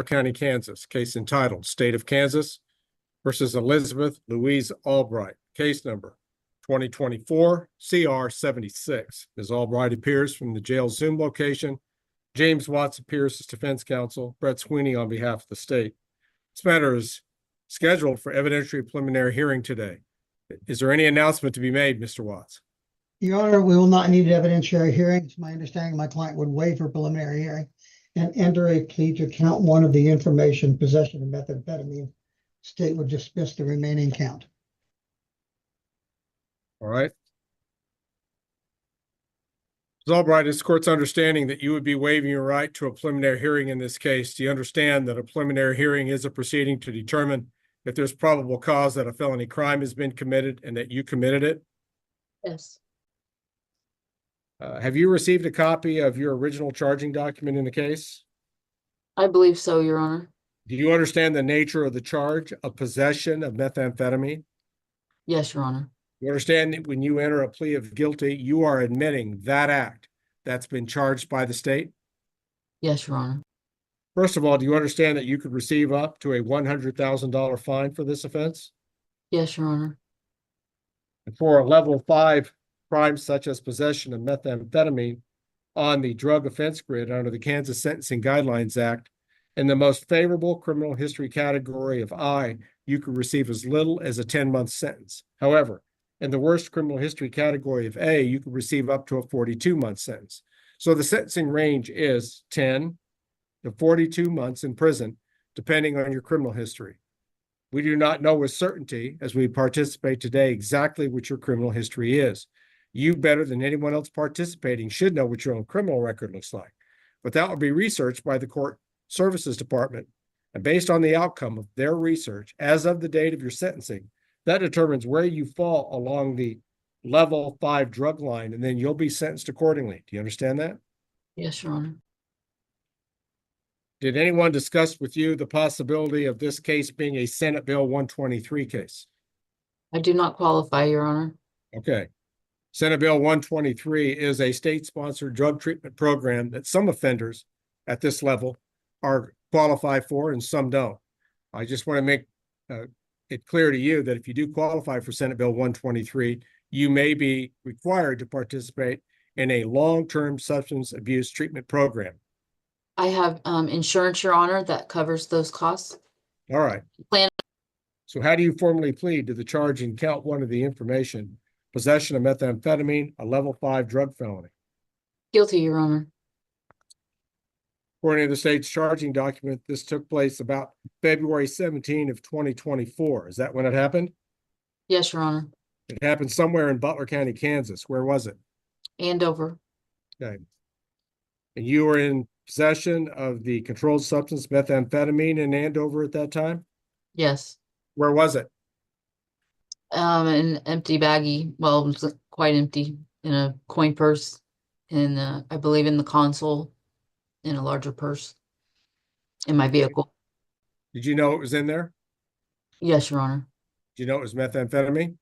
County, Kansas, case entitled State of Kansas versus Elizabeth Louise Albright, case number 2024 CR 76. Ms. Albright appears from the jail Zoom location. James Watts appears as defense counsel. Brett Sweeney on behalf of the state. This matter is scheduled for evidentiary preliminary hearing today. Is there any announcement to be made, Mr. Watts? Your Honor, we will not need an evidentiary hearing. It's my understanding my client would waive her preliminary hearing and enter a plea to count one of the information, possession of methamphetamine. State would dismiss the remaining count. All right. Ms. Albright, it's the court's understanding that you would be waiving your right to a preliminary hearing in this case. Do you understand that a preliminary hearing is a proceeding to determine if there's probable cause that a felony crime has been committed and that you committed it? Yes. Have you received a copy of your original charging document in the case? I believe so, Your Honor. Do you understand the nature of the charge of possession of methamphetamine? Yes, Your Honor. You understand that when you enter a plea of guilty, you are admitting that act that's been charged by the state? Yes, Your Honor. First of all, do you understand that you could receive up to a $100,000 fine for this offense? Yes, Your Honor. And for a level 5 crime such as possession of methamphetamine on the drug offense grid under the Kansas Sentencing Guidelines Act, in the most favorable criminal history category of I, you could receive as little as a 10-month sentence. However, in the worst criminal history category of A, you could receive up to a 42-month sentence. So the sentencing range is 10 to 42 months in prison, depending on your criminal history. We do not know with certainty, as we participate today, exactly what your criminal history is. You, better than anyone else participating, should know what your own criminal record looks like. But that will be researched by the Court Services Department. And based on the outcome of their research, as of the date of your sentencing, that determines where you fall along the level 5 drug line, and then you'll be sentenced accordingly. Do you understand that? Yes, Your Honor. Did anyone discuss with you the possibility of this case being a Senate Bill 123 case? I do not qualify, Your Honor. Okay. Senate Bill 123 is a state-sponsored drug treatment program that some offenders at this level are qualified for and some don't. I just want to make it clear to you that if you do qualify for Senate Bill 123, you may be required to participate in a long-term substance abuse treatment program. I have insurance, Your Honor, that covers those costs. All right. So how do you formally plead to the charge in count 1 of the information, possession of methamphetamine, a level 5 drug felony? Guilty, Your Honor. According to the state's charging document, this took place about February 17 of 2024. Is that when it happened? Yes, Your Honor. It happened somewhere in Butler County, Kansas. Where was it? Andover. Okay. And you were in possession of the controlled substance methamphetamine in Andover at that time? Yes. Where was it? An empty baggie. Well, it was quite empty in a coin purse, in I believe in the console, in a larger purse, in my vehicle. Did you know it was in there? Yes, Your Honor. Did you know it was methamphetamine?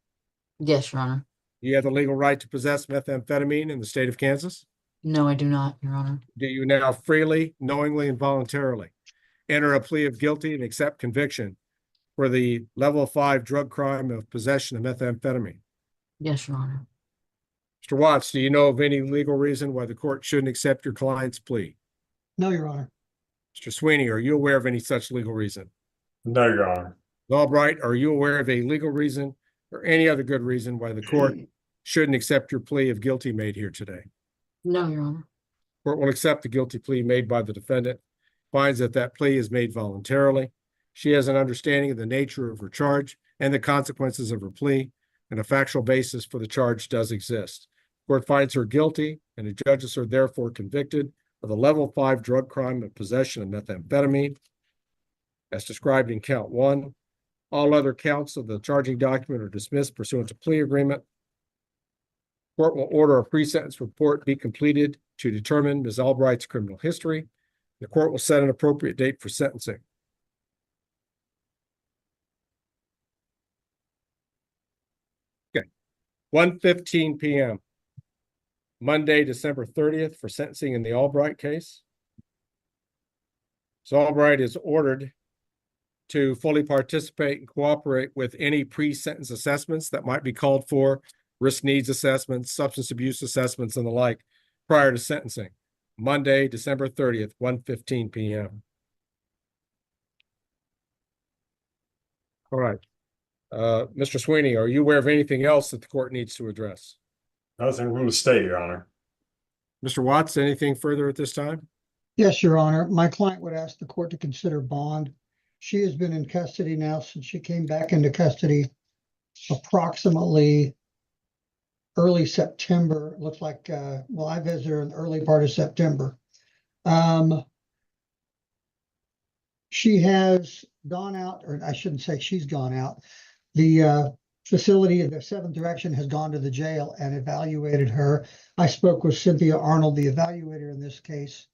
Yes, Your Honor. You have the legal right to possess methamphetamine in the state of Kansas? No, I do not, Your Honor. Do you now freely, knowingly, and voluntarily enter a plea of guilty and accept conviction for the level 5 drug crime of possession of methamphetamine? Yes, Your Honor. Mr. Watts, do you know of any legal reason why the court shouldn't accept your client's plea? No, Your Honor. Mr. Sweeney, are you aware of any such legal reason? No, Your Honor. Albright, are you aware of a legal reason or any other good reason why the court shouldn't accept your plea of guilty made here today? No, Your Honor. Court will accept the guilty plea made by the defendant, finds that that plea is made voluntarily. She has an understanding of the nature of her charge and the consequences of her plea, and a factual basis for the charge does exist. Court finds her guilty, and the judges are therefore convicted of the level 5 drug crime of possession of methamphetamine, as described in count 1. All other counts of the charging document are dismissed pursuant to plea agreement. Court will order a pre-sentence report be completed to determine Ms. Albright's criminal history. The court will set an appropriate date for sentencing. Okay, 1:15 p.m. Monday, December 30th for sentencing in the Albright case. Ms. Albright is ordered to fully participate and cooperate with any pre-sentence assessments that might be called for, risk needs assessments, substance abuse assessments, and the like prior to sentencing. Monday, December 30th, 1:15 p.m. All right. Mr. Sweeney, are you aware of anything else that the court needs to address? Nothing from the state, Your Honor. Mr. Watts, anything further at this time? Yes, Your Honor. My client would ask the court to consider bond. She has been in custody now since she came back into custody approximately early September. It looks like, well, I visited her in the early part of September. She has gone out, or I shouldn't say she's gone out. The facility, the Seventh Direction, has gone to the jail and evaluated her. I spoke with Cynthia Arnold, the evaluator in this case,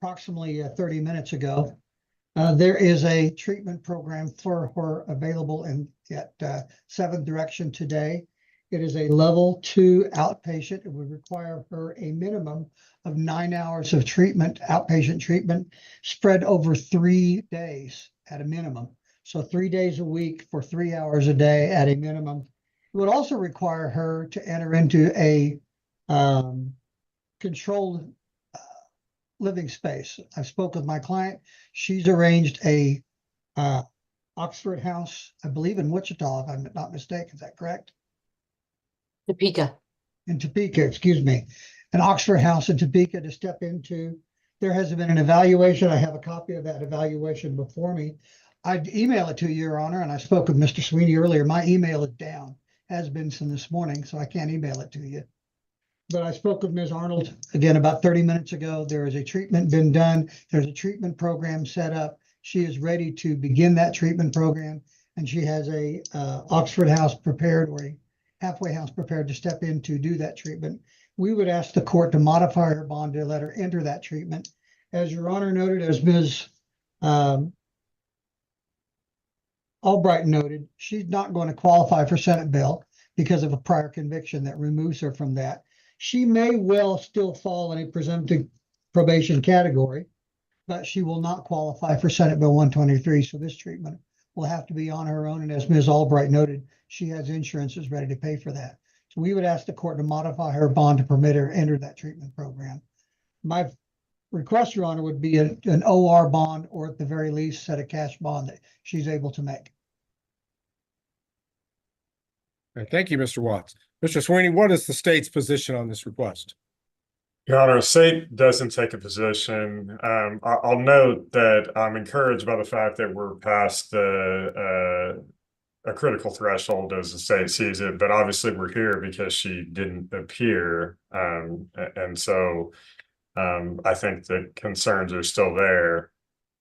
approximately 30 minutes ago. There is a treatment program for her available at Seventh Direction today. It is a level 2 outpatient. It would require her a minimum of 9 hours of treatment, outpatient treatment, spread over 3 days at a minimum. So 3 days a week for 3 hours a day at a minimum. It would also require her to enter into a controlled living space. I spoke with my client. She's arranged a Oxford house, I believe in Wichita, if I'm not mistaken. Is that correct? Topeka. In Topeka, excuse me. An Oxford house in Topeka to step into. There has been an evaluation. I have a copy of that evaluation before me. I'd email it to you, Your Honor, and I spoke with Mr. Sweeney earlier. My email is down, has been since this morning, so I can't email it to you. But I spoke with Ms. Arnold again about 30 minutes ago. There is a treatment been done. There's a treatment program set up. She is ready to begin that treatment program, and she has a Oxford house prepared, or a halfway house prepared to step in to do that treatment. We would ask the court to modify her bond to let her enter that treatment. As Your Honor noted, as Ms. Albright noted, she's not going to qualify for Senate bail because of a prior conviction that removes her from that. She may well still fall in a presumptive probation category, but she will not qualify for Senate Bill 123. So this treatment will have to be on her own. And as Ms. Albright noted, she has insurance is ready to pay for that. So we would ask the court to modify her bond to permit her to enter that treatment program. My request, Your Honor, would be an OR bond, or at the very least set a cash bond that she's able to make. All right, thank you, Mr. Watts. Mr. Sweeney, what is the state's position on this request? Your Honor, the state doesn't take a position. I'll note that I'm encouraged by the fact that we're past a critical threshold as the state sees it, but obviously we're here because she didn't appear. And so I think the concerns are still there.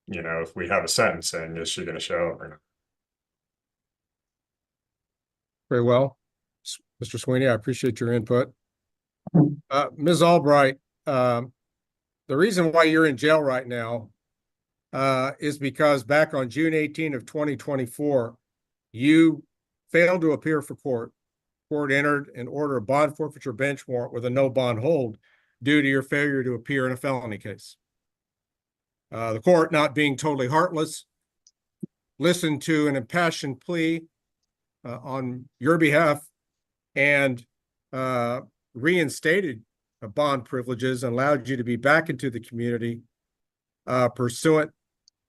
You know, if we have a sentencing, is she going to show up or not? Very well. Mr. Sweeney, I appreciate your input. Ms. Albright, the reason why you're in jail right now is because back on June 18 of 2024, you failed to appear for court. Court entered an order of bond forfeiture bench warrant with a no bond hold due to your failure to appear in a felony case. The court, not being totally heartless, listened to an impassioned plea on your behalf and reinstated bond privileges and allowed you to be back into the community pursuant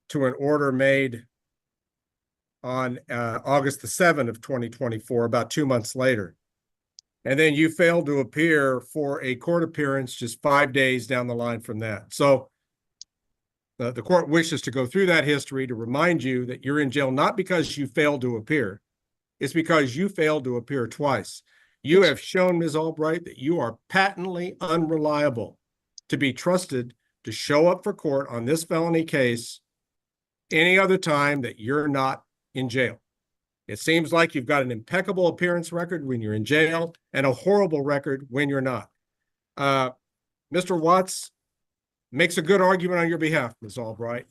to an order made on August the 7th of 2024, about 2 months later. And then you failed to appear for a court appearance just 5 days down the line from that. So the court wishes to go through that history to remind you that you're in jail not because you failed to appear. It's because you failed to appear twice. You have shown, Ms. Albright, that you are patently unreliable to be trusted to show up for court on this felony case any other time that you're not in jail. It seems like you've got an impeccable appearance record when you're in jail and a horrible record when you're not. Mr. Watts makes a good argument on your behalf, Ms. Albright.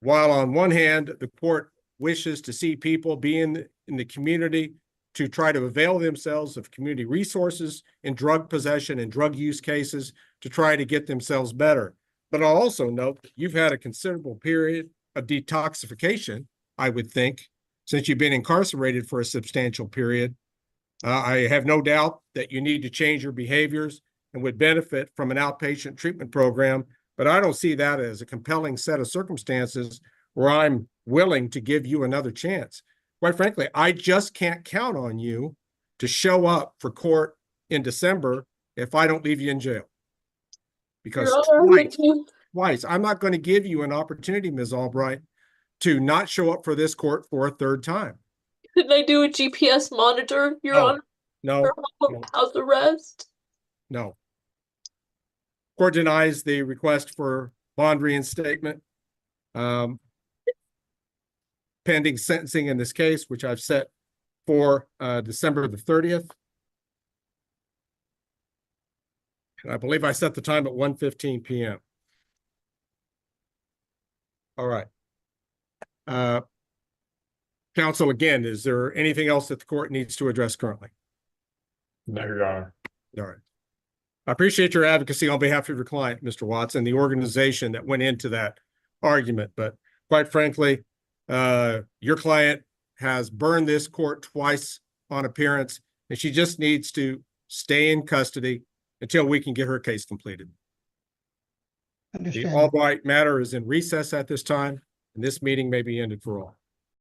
While on one hand, the court wishes to see people be in the community to try to avail themselves of community resources in drug possession and drug use cases to try to get themselves better. But I'll also note that you've had a considerable period of detoxification, I would think, since you've been incarcerated for a substantial period. I have no doubt that you need to change your behaviors and would benefit from an outpatient treatment program, but I don't see that as a compelling set of circumstances where I'm willing to give you another chance. Quite frankly, I just can't count on you to show up for court in December if I don't leave you in jail. Because twice, I'm not going to give you an opportunity, Ms. Albright, to not show up for this court for a third time. Couldn't I do a GPS monitor, Your No, Honor? no, Or house arrest? no. Court denies the request for bond reinstatement. Pending sentencing in this case, which I've set for December the 30th. And I believe I set the time at 1:15 p.m. All right. Counsel, again, is there anything else that the court needs to address currently? No, Your Honor. All right. I appreciate your advocacy on behalf of your client, Mr. Watts, and the organization that went into that argument. But quite frankly, your client has burned this court twice on appearance, and she just needs to stay in custody until we can get her case completed. The Understand. Albright matter is in recess at this time, and this meeting may be ended for all.